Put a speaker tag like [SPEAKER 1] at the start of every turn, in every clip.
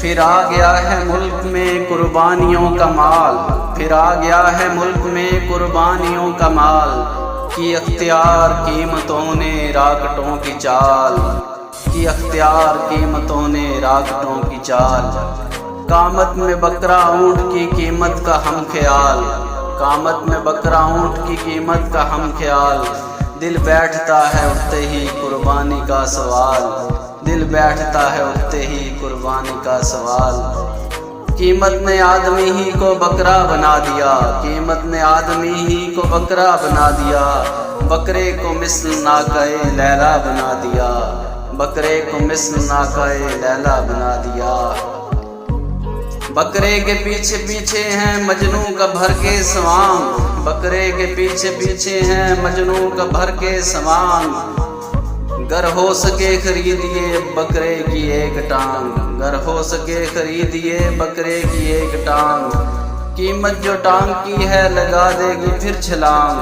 [SPEAKER 1] پھر آ گیا ہے ملک میں قربانیوں کا مال، پھر آ گیا ہے ملک میں قربانیوں کا مال، کی اختیار قیمتوں نے راکٹوں کی چال، کی اختیار قیمتوں نے راکٹوں کی چال۔ قامت میں بکرا اونٹ کی قیمت کا ہم خیال، قامت میں بکرا اونٹ کی قیمت کا ہم خیال، دل بیٹھتا ہے اٹھتے ہی قربانی کا سوال، دل بیٹھتا ہے اٹھتے ہی قربانی کا سوال۔ قیمت نے آدمی ہی کو بکرا بنا دیا، قیمت نے آدمی ہی کو بکرا بنا دیا، بکرے کو مثل ناقہ لیلا بنا دیا، بکرے کو مثل ناقہ لیلا بنا دیا۔ بکرے کے پیچھے پیچھے ہیں مجنوں کا بھر کے سوانگ، بکرے کے پیچھے پیچھے ہیں مجنوں کا بھر کے سوانگ، گر ہو سکے خریدیے بکرے کی ایک ٹانگ، گر ہو سکے خریدیے بکرے کی ایک ٹانگ، قیمت جو ٹانگ کی ہے لگا دے گی پھر چھلانگ،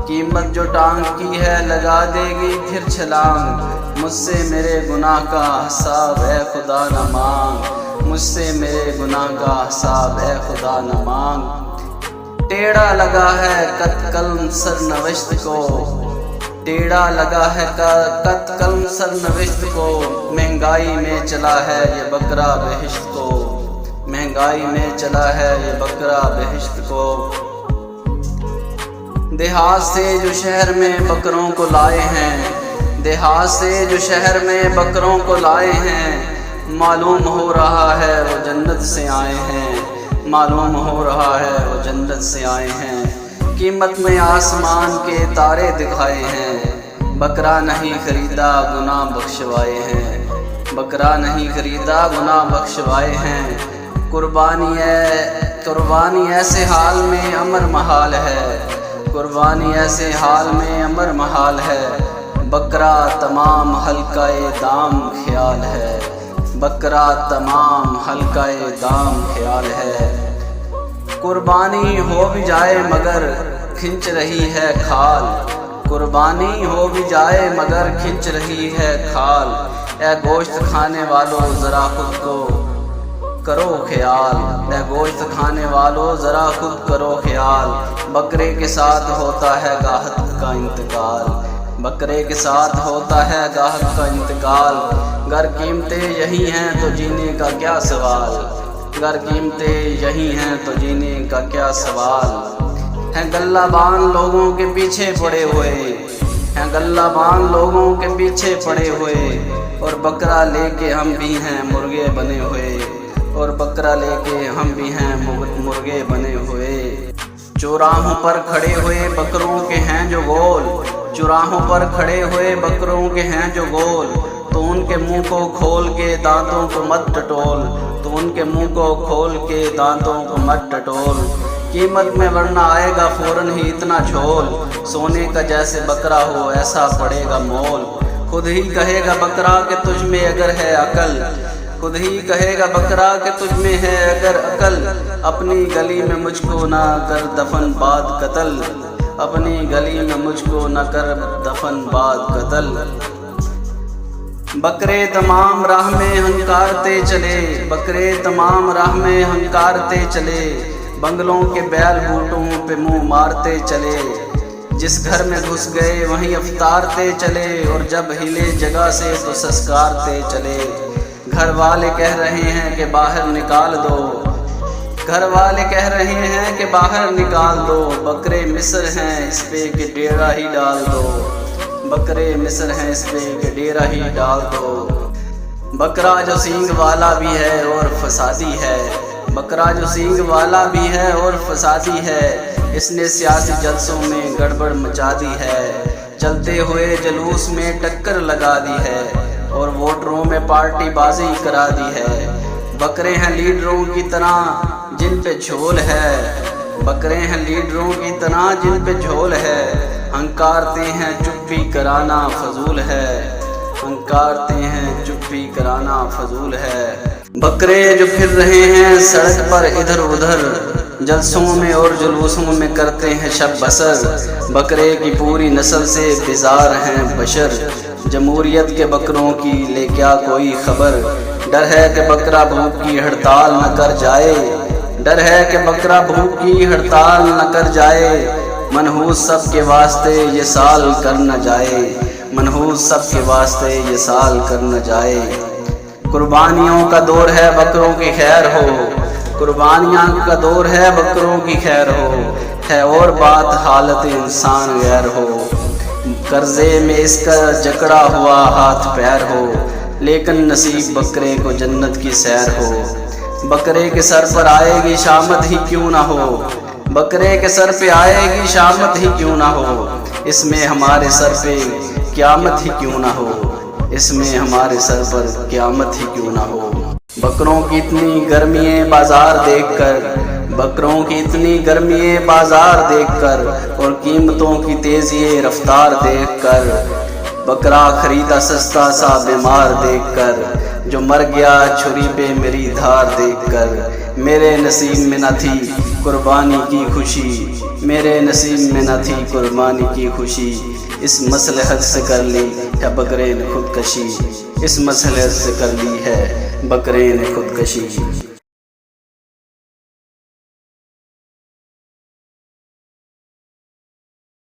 [SPEAKER 1] قیمت جو ٹانگ کی ہے لگا دے گی پھر چھلانگ، مجھ سے میرے گناہ کا حساب اے خدا نہ مانگ، مجھ سے میرے گناہ کا حساب اے خدا نہ مانگ۔ ٹیڑھا لگا ہے قط قلم سرنوشت کو، ٹیڑھا لگا ہے قط قلم سرنوشت کو، مہنگائی میں چلا ہے یہ بکرا بہشت کو، مہنگائی میں چلا ہے یہ بکرا بہشت کو۔ دیہات سے جو شہر میں بکروں کو لائے ہیں، دیہات سے جو شہر میں بکروں کو لائے ہیں، معلوم ہو رہا ہے وہ جنت سے آئے ہیں، معلوم ہو رہا ہے وہ جنت سے آئے ہیں۔ قیمت میں آسمان کے تارے دکھائے ہیں، بکرا نہیں خریدا گناہ بخشوائے ہیں، بکرا نہیں خریدا گناہ بخشوائے ہیں۔ قربانی ایسے حال میں امر محال ہے، قربانی ایسے حال میں امر محال ہے، بکرا تمام حلقہ دام خیال ہے، بکرا تمام حلقہ دام خیال ہے۔ قربانی ہو بھی جائے مگر کھنچ رہی ہے کھال، قربانی ہو بھی جائے مگر کھنچ رہی ہے کھال، اے گوشت کھانے والوں ذرا خود کو کرو خیال، اے گوشت کھانے والوں ذرا خود کرو خیال، بکرے کے ساتھ ہوتا ہے گاہک کا انتقال، بکرے کے ساتھ ہوتا ہے گاہک کا انتقال، گر قیمتیں یہی ہیں تو جینے کا کیا سوال، گر قیمتیں یہی ہیں تو جینے کا کیا سوال۔ ہیں گلہ بان لوگوں کے پیچھے پڑے ہوئے، ہیں گلہ بان لوگوں کے پیچھے پڑے ہوئے، اور بکرا لے کے ہم بھی ہیں مرغے بنے ہوئے، اور بکرا لے کے ہم بھی ہیں مرغے بنے ہوئے۔ چوراہوں پر کھڑے ہوئے بکروں کے ہیں جو گول، چوراہوں پر کھڑے ہوئے بکروں کے ہیں جو گول، تو ان کے منہ کو کھول کے دانتوں کو مت ٹٹول، تو ان کے منہ کو کھول کے دانتوں کو مت ٹٹول، قیمت میں ورنہ آئے گا فوراً ہی اتنا جھول، سونے کا جیسے بکرا ہو ایسا پڑے گا مول، خود ہی کہے گا بکرا کہ تجھ میں اگر ہے عقل، خود ہی کہے گا بکرا کہ تجھ میں ہے اگر عقل، اپنی گلی میں مجھ کو نہ کر دفن بعد قتل، اپنی گلی میں مجھ کو نہ کر دفن بعد قتل۔ بکرے تمام راہ میں ہنکارتے چلے، بکرے تمام راہ میں ہنکارتے چلے، بنگلوں کے بیل بوٹوں پہ منہ مارتے چلے، جس گھر میں گھس گئے وہیں افطارتے چلے، اور جب ہلے جگہ سے تو سسکارتے چلے، گھر والے کہہ رہے ہیں کہ باہر نکال دو، گھر والے کہہ رہے ہیں کہ باہر نکال دو، بکرے مصر ہیں اس پہ کہ ڈیرا ہی ڈال دو، بکرے مصر ہیں اس پہ کہ ڈیرا ہی ڈال دو۔ بکرا جو سینگ والا بھی ہے اور فسادی ہے، بکرا جو سینگ والا بھی ہے اور فسادی ہے، اس نے سیاسی جلسوں میں گڑبڑ مچا دی ہے، چلتے ہوئے جلوس میں ٹکر لگا دی ہے، اور ووٹروں میں پارٹی بازی کرا دی ہے۔ بکرے ہیں لیڈروں کی طرح جن پہ جھول ہے، بکرے ہیں لیڈروں کی طرح جن پہ جھول ہے، ہنکارتے ہیں چپی کرانا فضول ہے، ہنکارتے ہیں چپی کرانا فضول ہے۔ بکرے جو پھر رہے ہیں سڑک پر ادھر ادھر، جلسوں میں اور جلوسوں میں کرتے ہیں شب بسر، بکرے کی پوری نسل سے بیزار ہیں بشر۔ جمہوریت کے بکروں کی لے کیا کوئی خبر، ڈر ہے کہ بکرا بھوک کی ہڑتال نہ کر جائے، ڈر ہے کہ بکرا بھوک کی ہڑتال نہ کر جائے، منحوس سب کے واسطے یہ سال کر نہ جائے، منحوس سب کے واسطے یہ سال کر نہ جائے۔ قربانیوں کا دور ہے بکروں کی خیر ہو، قربانیاں کا دور ہے بکروں کی خیر ہو، ہے اور بات حالت انسان غیر ہو، قرضے میں اس کا جکڑا ہوا ہاتھ پیر ہو، لیکن نصیب بکرے کو جنت کی سیر ہو۔ بکرے کے سر پر آئے گی شامت ہی کیوں نہ ہو، بکرے کے سر پہ آئے گی شامت ہی کیوں نہ ہو، اس میں ہمارے سر پہ قیامت ہی کیوں نہ ہو، اس میں ہمارے سر پر قیامت ہی کیوں نہ ہو۔ بکروں کی اتنی گرمییں بازار دیکھ کر، بکروں کی اتنی گرمییں بازار دیکھ کر، اور قیمتوں کی تیزی رفتار دیکھ کر، بکرا خریدا سستا سا بیمار دیکھ کر، جو مر گیا چھری پہ میری دھار دیکھ کر، میرے نصیب میں نہ تھی قربانی کی خوشی، میرے نصیب میں نہ تھی قربانی کی خوشی، اس مصلحت سے کر لی ہے بکرے نے خودکشی، اس مصلحت سے کر لی ہے بکرے نے خودکشی۔